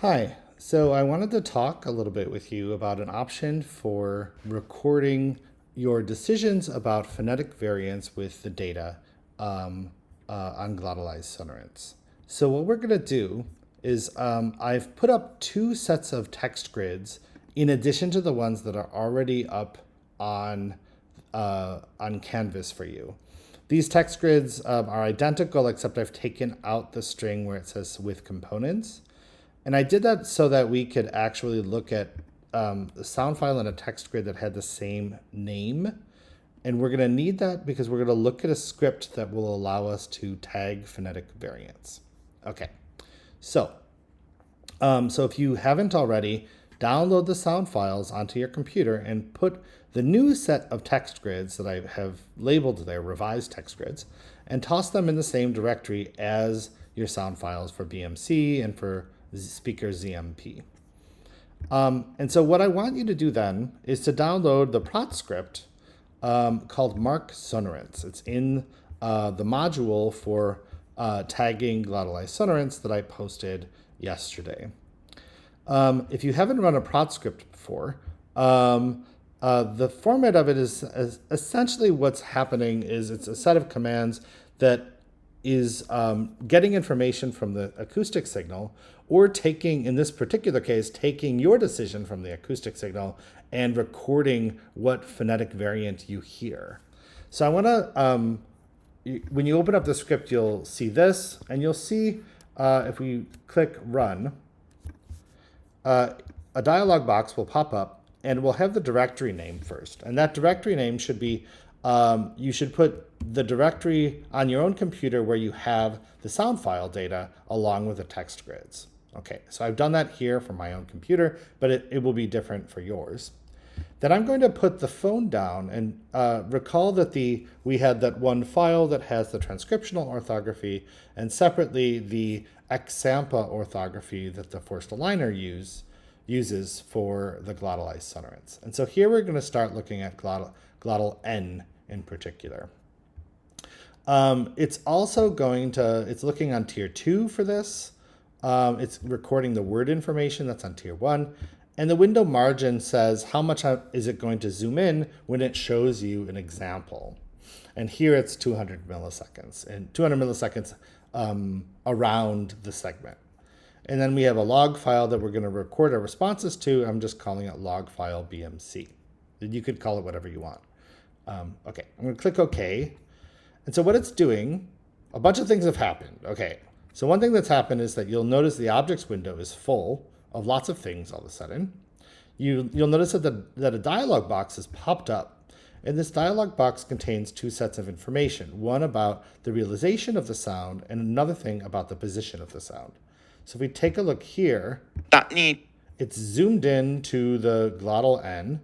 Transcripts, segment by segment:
Hi. So I wanted to talk a little bit with you about an option for recording your decisions about phonetic variants with the data on glottalized sonorants. So what we're going to do is I've put up two sets of text grids in addition to the ones that are already up on Canvas for you. These text grids are identical, except I've taken out the string where it says with components. And I did that so that we could actually look at the sound file in a text grid that had the same name. And we're going to need that because we're going to look at a script that will allow us to tag phonetic variants. Okay, so so if you haven't already, download the sound files onto your computer and put the new set of text grids that I have labeled there, revised text grids, and toss them in the same directory as your sound files for BMC and for speaker ZMP. And so what I want you to do then is to download the Praat script called Mark Sonorants. It's in the module for tagging glottalized sonorants that I posted yesterday. If you haven't run a Praat script before, the format of it is essentially what's happening is it's a set of commands that is getting information from the acoustic signal, or taking, in this particular case, taking your decision from the acoustic signal and recording what phonetic variant you hear. So I want to, when you open up the script, you'll see this, and you'll see if we click run, a dialog box will pop up and we'll have the directory name first. And that directory name should be, you should put the directory on your own computer where you have the sound file data along with the text grids. Okay, so I've done that here for my own computer, but it will be different for yours. Then I'm going to put the phone down and recall that we had that one file that has the transcriptional orthography and separately the exampa orthography that the first aligner uses for the glottalized sonorants. And so here we're going to start looking at glottal N in particular. It's also it's looking on tier 2 for this. It's recording the word information that's on tier 1. And the window margin says how much is it going to zoom in when it shows you an example. And here it's 200 milliseconds, and 200 milliseconds around the segment. And then we have a log file that we're going to record our responses to. I'm just calling it log file BMC. You could call it whatever you want. Okay, I'm going to click OK. And so what it's doing, a bunch of things have happened. Okay, so one thing that's happened is that you'll notice the objects window is full of lots of things all of a sudden. You'll notice that a dialog box has popped up. And this dialog box contains two sets of information, one about the realization of the sound and another thing about the position of the sound. So if we take a look here, it's zoomed in to the glottal N,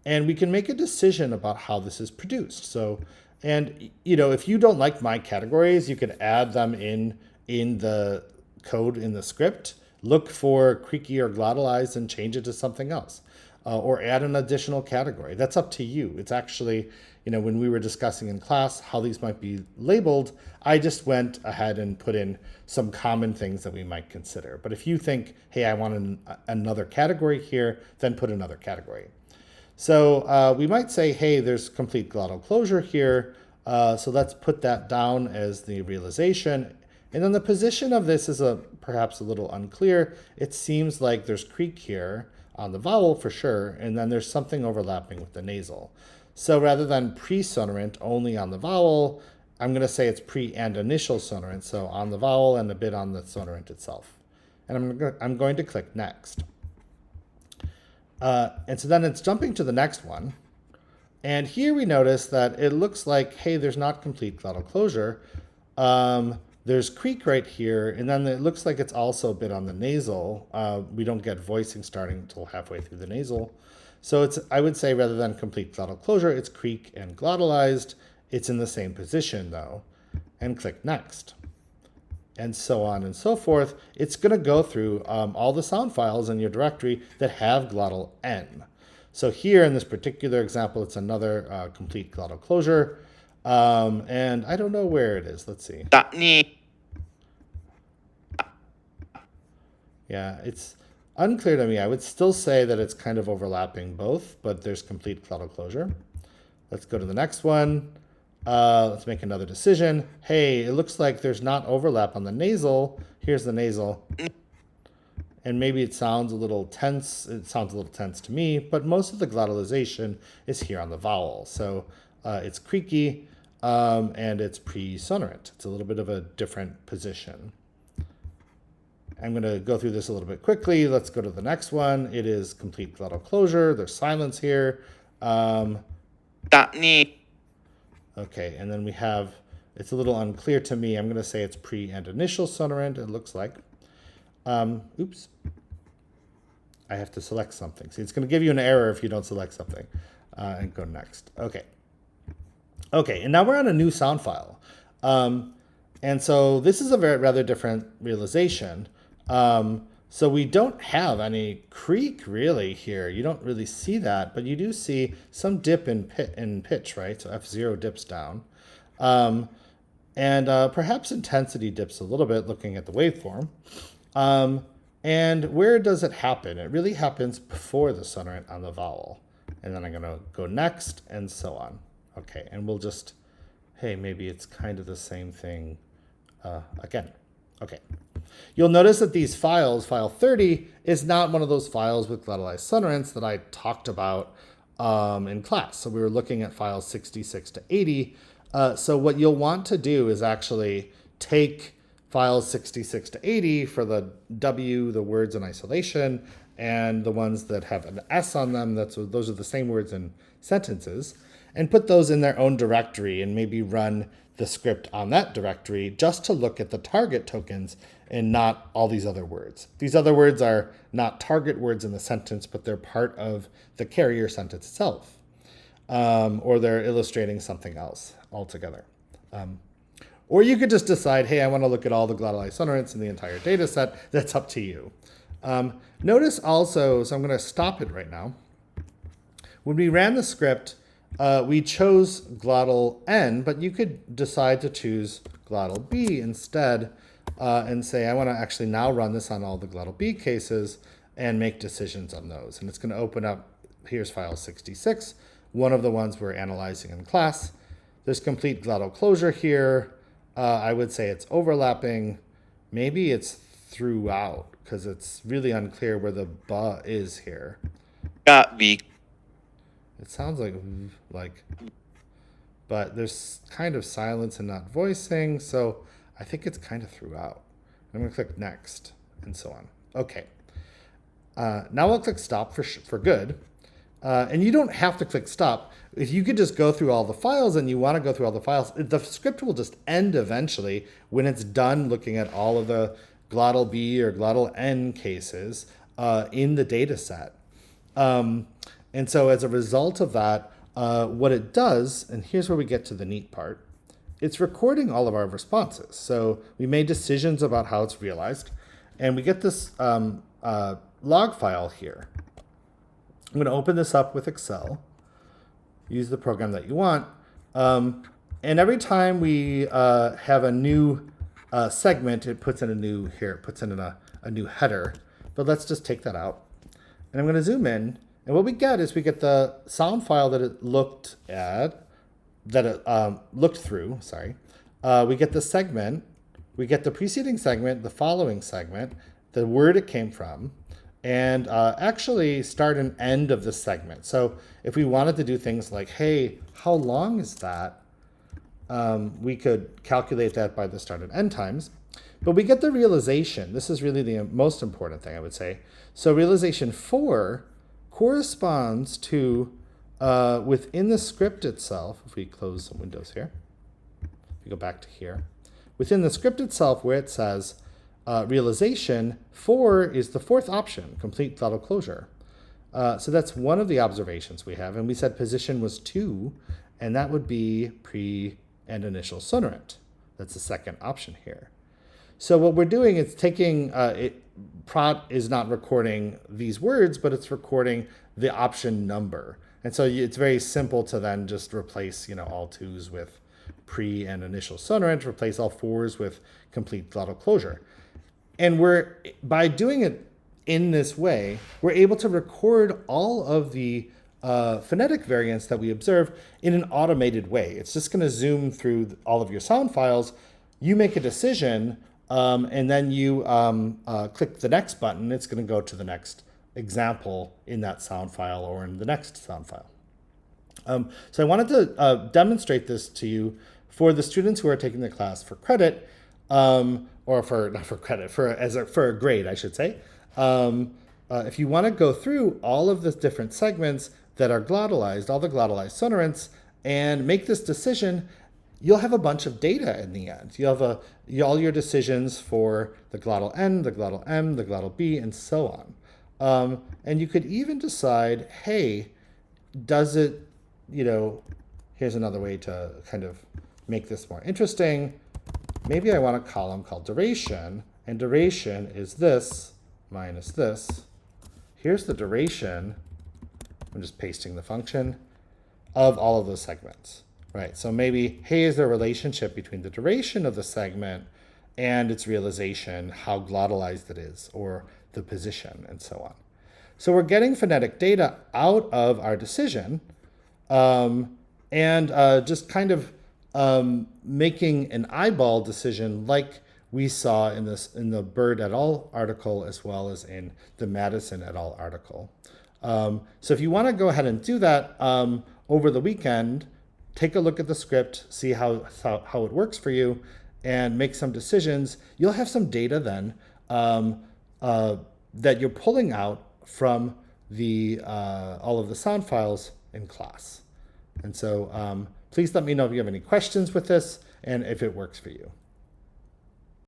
and we can make a decision about how this is produced. So, and if you don't like my categories, you could add them in the code in the script. Look for creaky or glottalized and change it to something else, or add an additional category. That's up to you. It's actually, when we were discussing in class how these might be labeled, I just went ahead and put in some common things that we might consider. But if you think, hey, I want another category here, then put another category. So we might say, hey, there's complete glottal closure here. So let's put that down as the realization. And then the position of this is perhaps a little unclear. It seems like there's creak here on the vowel for sure, and then there's something overlapping with the nasal. So rather than pre-sonorant only on the vowel, I'm going to say it's pre and initial sonorant, so on the vowel and a bit on the sonorant itself. And I'm going to click next. And so then it's jumping to the next one. And here we notice that it looks like, hey, there's not complete glottal closure. There's creak right here, and then it looks like it's also a bit on the nasal. We don't get voicing starting until halfway through the nasal. So I would say rather than complete glottal closure, it's creak and glottalized. It's in the same position though, and click next. And so on and so forth. It's going to go through all the sound files in your directory that have glottal N. So here in this particular example, it's another complete glottal closure. And I don't know where it is. Let's see. Yeah, it's unclear to me. I would still say that it's kind of overlapping both, but there's complete glottal closure. Let's go to the next one. Let's make another decision. Hey, it looks like there's not overlap on the nasal. Here's the nasal. And maybe it sounds a little tense. It sounds a little tense to me, but most of the glottalization is here on the vowel. So it's creaky and it's pre-sonorant. It's a little bit of a different position. I'm going to go through this a little bit quickly. Let's go to the next one. It is complete glottal closure. There's silence here. Okay, and then we have, it's a little unclear to me. I'm going to say it's pre and initial sonorant, it looks like. Oops. I have to select something. See, it's going to give you an error if you don't select something. And go next. Okay. Okay, and now we're on a new sound file. And so this is a rather different realization. So we don't have any creak really here. You don't really see that, but you do see some dip in pitch, right? So F0 dips down. And perhaps intensity dips a little bit looking at the waveform. And where does it happen? It really happens before the sonorant on the vowel. And then I'm going to go next and so on. Okay, and we'll just, hey, maybe it's kind of the same thing again. Okay. You'll notice that these files, file 30, is not one of those files with glottalized sonorants that I talked about in class. So we were looking at files 66 to 80. So what you'll want to do is actually take files 66 to 80 for the W, the words in isolation, and the ones that have an S on them, those are the same words in sentences, and put those in their own directory and maybe run the script on that directory just to look at the target tokens and not all these other words. These other words are not target words in the sentence, but they're part of the carrier sentence itself, or they're illustrating something else altogether. Or you could just decide, hey, I want to look at all the glottalized sonorants in the entire data set. That's up to you. Notice also, so I'm going to stop it right now. When we ran the script, we chose glottal N, but you could decide to choose glottal B instead and say, I want to actually now run this on all the glottal B cases and make decisions on those. And it's going to open up, here's file 66, one of the ones we're analyzing in class. There's complete glottal closure here. I would say it's overlapping. Maybe it's throughout because it's really unclear where the ba is here. It sounds like, but there's kind of silence and not voicing. So I think it's kind of throughout. I'm going to click next and so on. Okay. Now I'll click stop for good. And you don't have to click stop. If you could just go through all the files and you want to go through all the files, the script will just end eventually when it's done looking at all of the glottal B or glottal N cases in the data set. And so as a result of that, what it does, and here's where we get to the neat part, it's recording all of our responses. So we made decisions about how it's realized, and we get this log file here. I'm going to open this up with Excel, use the program that you want, and every time we have a new segment, it puts in a new, here, it puts in a new header. But let's just take that out. And I'm going to zoom in, and what we get is we get the sound file that it looked at, that it looked through, sorry. We get the segment, we get the preceding segment, the following segment, the word it came from, and actually start and end of the segment. So if we wanted to do things like, hey, how long is that? We could calculate that by the start and end times. But we get the realization. This is really the most important thing, I would say. So realization 4 corresponds to, within the script itself, if we close some windows here, if we go back to here, within the script itself where it says, realization 4 is the fourth option, complete glottal closure. So that's one of the observations we have. And we said position was 2, and that would be pre and initial sonorant. That's the second option here. So what we're doing is taking, Praat is not recording these words, but it's recording the option number. And so it's very simple to then just replace, all 2s with pre and initial sonorant, replace all 4s with complete glottal closure. And by doing it in this way, we're able to record all of the phonetic variants that we observe in an automated way. It's just going to zoom through all of your sound files. You make a decision, and then you click the next button. It's going to go to the next example in that sound file or in the next sound file. So I wanted to demonstrate this to you for the students who are taking the class for credit, or for not for credit, for a grade, I should say. If you want to go through all of the different segments that are glottalized, all the glottalized sonorants, and make this decision, you'll have a bunch of data in the end. You'll have all your decisions for the glottal N, the glottal M, the glottal B, and so on. And you could even decide, hey, does it, here's another way to kind of make this more interesting. Maybe I want a column called duration, and duration is this minus this. Here's the duration. I'm just pasting the function of all of those segments, right? So maybe, hey, is there a relationship between the duration of the segment and its realization, how glottalized it is, or the position, and so on. So we're getting phonetic data out of our decision, and just kind of making an eyeball decision like we saw in the Bird et al. Article, as well as in the Madison et al. Article. So if you want to go ahead and do that over the weekend, take a look at the script, see how it works for you, and make some decisions. You'll have some data then that you're pulling out from all of the sound files in class. And so please let me know if you have any questions with this and if it works for you.